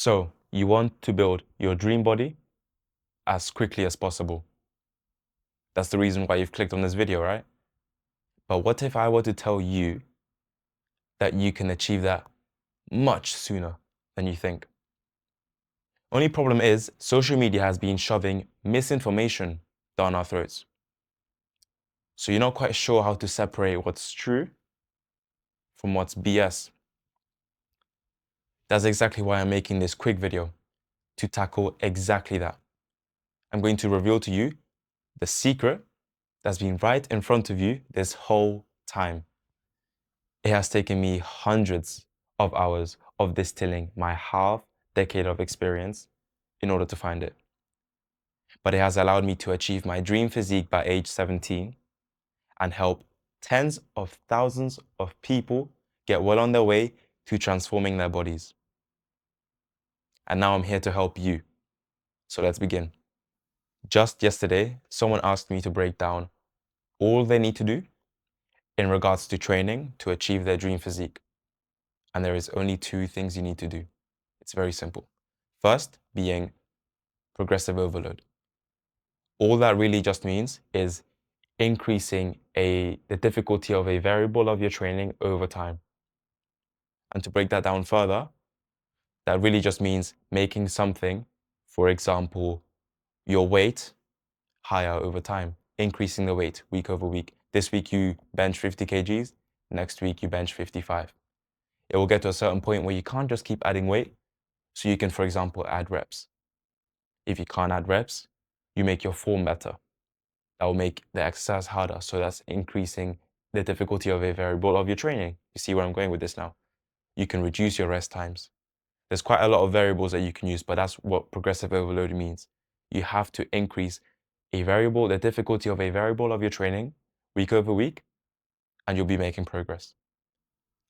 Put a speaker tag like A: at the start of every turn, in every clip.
A: So you want to build your dream body as quickly as possible. That's the reason why you've clicked on this video, right? But what if I were to tell you that you can achieve that much sooner than you think? Only problem is social media has been shoving misinformation down our throats. So you're not quite sure how to separate what's true from what's BS. That's exactly why I'm making this quick video, to tackle exactly that. I'm going to reveal to you the secret that's been right in front of you this whole time. It has taken me hundreds of hours of distilling my half-decade of experience in order to find it. But it has allowed me to achieve my dream physique by age 17 and help tens of thousands of people get well on their way to transforming their bodies. And now I'm here to help you. So let's begin. Just yesterday, someone asked me to break down all they need to do in regards to training to achieve their dream physique. And there is only two things you need to do. It's very simple. First, being progressive overload. All that really just means is increasing the difficulty of a variable of your training over time. And to break that down further, that really just means making something, for example, your weight higher over time, increasing the weight week over week. This week you bench 50 kgs, next week you bench 55. It will get to a certain point where you can't just keep adding weight, so you can, for example, add reps. If you can't add reps, you make your form better. That will make the exercise harder, so that's increasing the difficulty of a variable of your training. You see where I'm going with this now? You can reduce your rest times. There's quite a lot of variables that you can use, but that's what progressive overload means. You have to increase a variable, the difficulty of a variable of your training week over week, and you'll be making progress.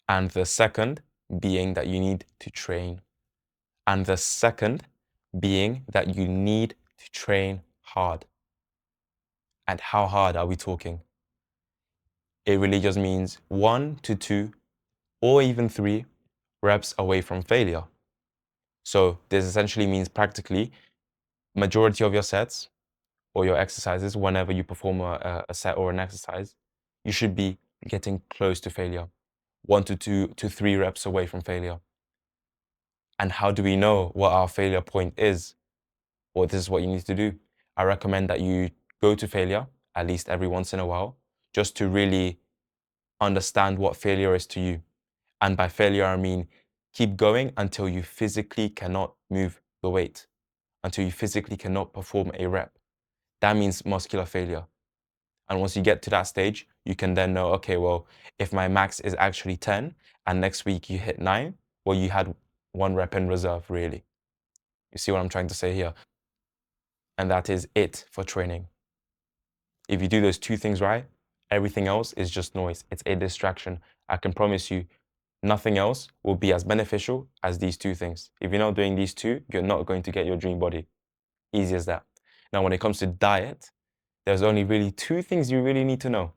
A: And the second being that you need to train. And the second being that you need to train hard. And how hard are we talking? It really just means 1 to 2 or even 3 reps away from failure. So this essentially means practically majority of your sets or your exercises, whenever you perform a set or an exercise, you should be getting close to failure. 1 to 2 to 3 reps away from failure. And how do we know what our failure point is? Well, this is what you need to do. I recommend that you go to failure at least every once in a while, just to really understand what failure is to you. And by failure, I mean keep going until you physically cannot move the weight, until you physically cannot perform a rep. That means muscular failure. And once you get to that stage, you can then know, okay, well, if my max is actually 10 and next week you hit 9, well, you had 1 rep in reserve, really. You see what I'm trying to say here? And that is it for training. If you do those two things right, everything else is just noise. It's a distraction. I can promise you, nothing else will be as beneficial as these two things. If you're not doing these two, you're not going to get your dream body. Easy as that. Now, when it comes to diet, there's only really two things you really need to know.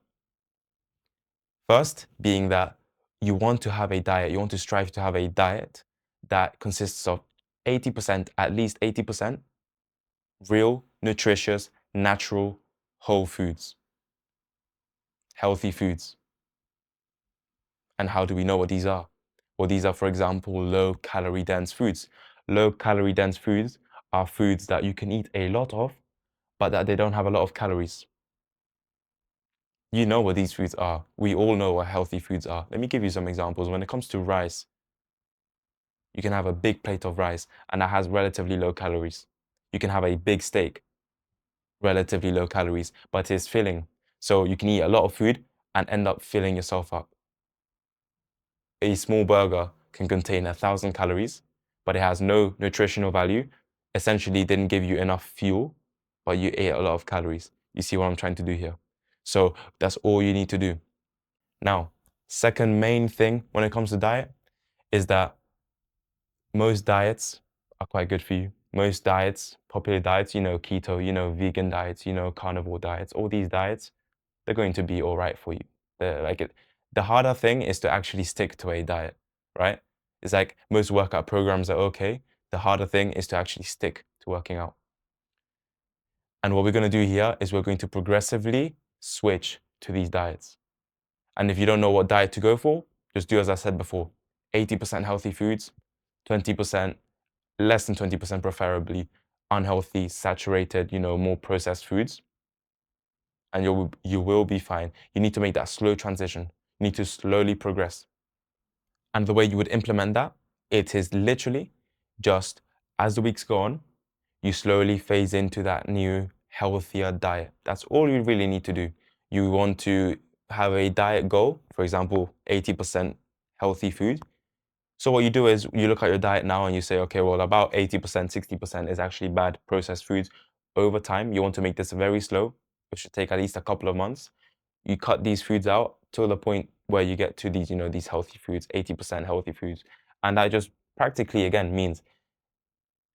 A: First, being that you want to have a diet, you want to strive to have a diet that consists of 80%, at least 80%, real, nutritious, natural, whole foods, healthy foods. And how do we know what these are? Well, these are, for example, low-calorie dense foods. Low-calorie dense foods are foods that you can eat a lot of, but that they don't have a lot of calories. You know what these foods are. We all know what healthy foods are. Let me give you some examples. When it comes to rice, you can have a big plate of rice and that has relatively low calories. You can have a big steak, relatively low calories, but it's filling. So you can eat a lot of food and end up filling yourself up. A small burger can contain 1,000 calories, but it has no nutritional value. Essentially, didn't give you enough fuel, but you ate a lot of calories. You see what I'm trying to do here? So that's all you need to do. Now, second main thing when it comes to diet is that most diets are quite good for you. Most diets, popular diets, keto, vegan diets, carnivore diets, all these diets, they're going to be all right for you. The harder thing is to actually stick to a diet, right? It's like most workout programs are okay, The harder thing is to actually stick to working out. And what we're going to do here is we're going to progressively switch to these diets. And if you don't know what diet to go for, just do as I said before, 80% healthy foods, 20%, less than 20% preferably, unhealthy, saturated, more processed foods, and you will be fine. You need to make that slow transition. You need to slowly progress. And the way you would implement that, it is literally just as the weeks go on, you slowly phase into that new, healthier diet. That's all you really need to do. You want to have a diet goal, for example, 80% healthy food. So what you do is you look at your diet now and you say, okay, well, about 80%, 60% is actually bad processed foods. Over time, you want to make this very slow. It should take at least a couple of months. You cut these foods out to the point where you get to these, these healthy foods, 80% healthy foods. And that just practically, again, means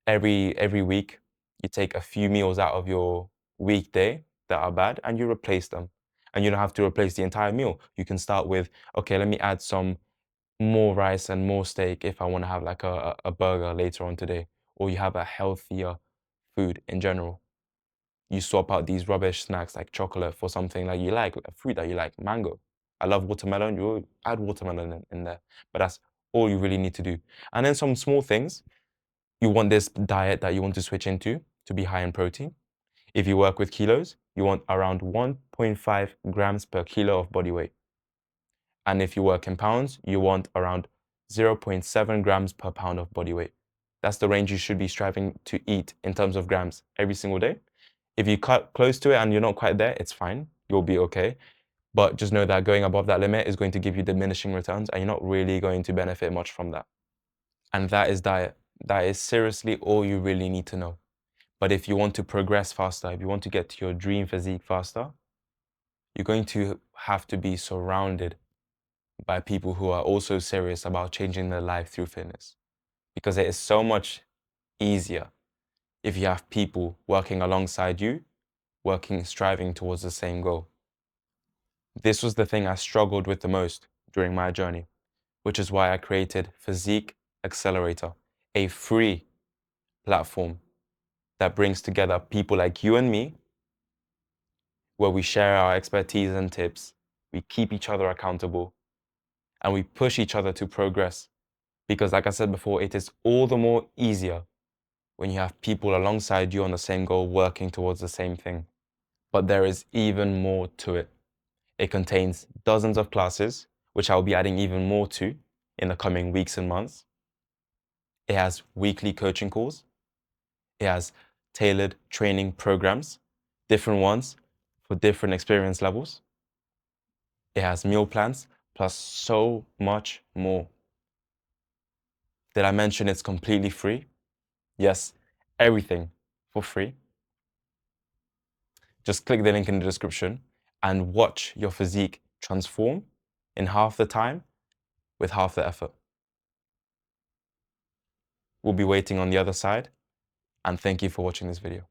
A: every week you take a few meals out of your weekday that are bad and you replace them. And you don't have to replace the entire meal. You can start with, okay, let me add some more rice and more steak if I want to have like a burger later on today. Or you have a healthier food in general. You swap out these rubbish snacks like chocolate for something like you like, a fruit that you like, mango. I love watermelon, you add watermelon in there. But that's all you really need to do. And then some small things. You want this diet that you want to switch into to be high in protein. If you work with kilos, you want around 1.5 grams per kilo of body weight. And if you work in pounds, you want around 0.7 grams per pound of body weight. That's the range you should be striving to eat in terms of grams every single day. If you cut close to it and you're not quite there, it's fine. You'll be okay. But just know that going above that limit is going to give you diminishing returns and you're not really going to benefit much from that. And that is diet. That is seriously all you really need to know. But if you want to progress faster, if you want to get to your dream physique faster, you're going to have to be surrounded by people who are also serious about changing their life through fitness. Because it is so much easier if you have people working alongside you, striving towards the same goal. This was the thing I struggled with the most during my journey, which is why I created Physique Accelerator, a free platform that brings together people like you and me, where we share our expertise and tips, we keep each other accountable, and we push each other to progress. Because like I said before, it is all the more easier when you have people alongside you on the same goal, working towards the same thing. But there is even more to it. It contains dozens of classes, which I'll be adding even more to in the coming weeks and months. It has weekly coaching calls. It has tailored training programs, different ones for different experience levels. It has meal plans, plus so much more. Did I mention it's completely free? Yes, everything for free. Just click the link in the description and watch your physique transform in half the time with half the effort. We'll be waiting on the other side, and thank you for watching this video.